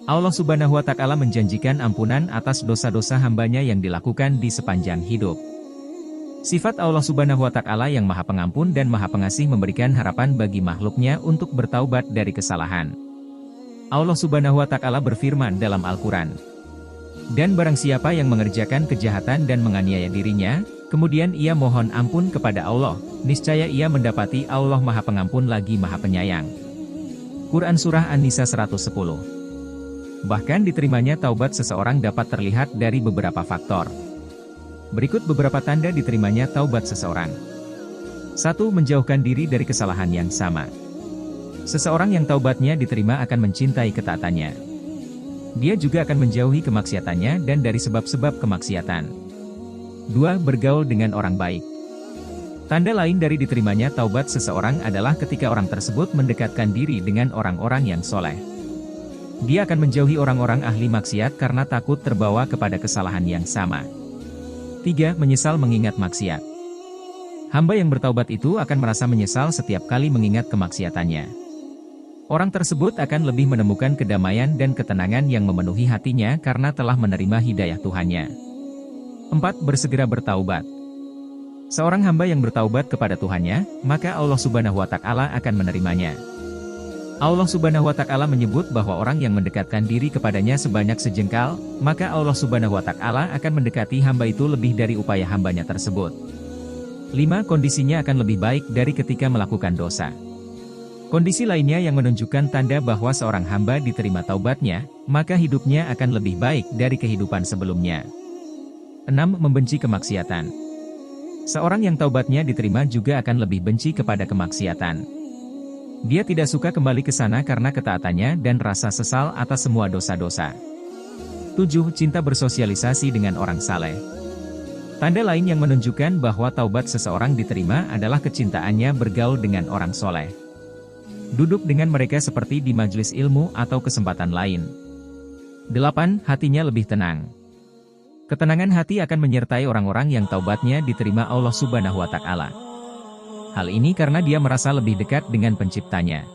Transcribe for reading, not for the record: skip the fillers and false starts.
Allah Subhanahu wa Ta'ala menjanjikan ampunan atas dosa-dosa hambanya yang dilakukan di sepanjang hidup. Sifat Allah Subhanahu wa Ta'ala yang Maha Pengampun dan Maha Pengasih memberikan harapan bagi makhluknya untuk bertaubat dari kesalahan. Allah Subhanahu wa Ta'ala berfirman dalam Al-Quran, "Dan barang siapa yang mengerjakan kejahatan dan menganiaya dirinya, kemudian ia mohon ampun kepada Allah, niscaya ia mendapati Allah Maha Pengampun lagi Maha Penyayang." Quran Surah An-Nisa 110. Bahkan diterimanya taubat seseorang dapat terlihat dari beberapa faktor. Berikut beberapa tanda diterimanya taubat seseorang. 1. Menjauhkan diri dari kesalahan yang sama. Seseorang yang taubatnya diterima akan mencintai ketaatannya. Dia juga akan menjauhi kemaksiatannya dan dari sebab-sebab kemaksiatan. 2. Bergaul dengan orang baik. Tanda lain dari diterimanya taubat seseorang adalah ketika orang tersebut mendekatkan diri dengan orang-orang yang soleh. Dia akan menjauhi orang-orang ahli maksiat karena takut terbawa kepada kesalahan yang sama. 3. Menyesal mengingat maksiat. Hamba yang bertaubat itu akan merasa menyesal setiap kali mengingat kemaksiatannya. Orang tersebut akan lebih menemukan kedamaian dan ketenangan yang memenuhi hatinya karena telah menerima hidayah Tuhannya. 4. Bersegera bertaubat. Seorang hamba yang bertaubat kepada Tuhannya, maka Allah Subhanahu wa Ta'ala akan menerimanya. Allah Subhanahu wa Ta'ala menyebut bahwa orang yang mendekatkan diri kepadanya sebanyak sejengkal, maka Allah Subhanahu wa Ta'ala akan mendekati hamba itu lebih dari upaya hambanya tersebut. 5. Kondisinya akan lebih baik dari ketika melakukan dosa. Kondisi lainnya yang menunjukkan tanda bahwa seorang hamba diterima taubatnya, maka hidupnya akan lebih baik dari kehidupan sebelumnya. 6. Membenci kemaksiatan. Seorang yang taubatnya diterima juga akan lebih benci kepada kemaksiatan. Dia tidak suka kembali ke sana karena ketaatannya dan rasa sesal atas semua dosa-dosa. 7. Cinta bersosialisasi dengan orang saleh. Tanda lain yang menunjukkan bahwa taubat seseorang diterima adalah kecintaannya bergaul dengan orang soleh. Duduk dengan mereka seperti di majelis ilmu atau kesempatan lain. 8. Hatinya lebih tenang. Ketenangan hati akan menyertai orang-orang yang taubatnya diterima Allah Subhanahu wa Ta'ala. Hal ini karena dia merasa lebih dekat dengan penciptanya.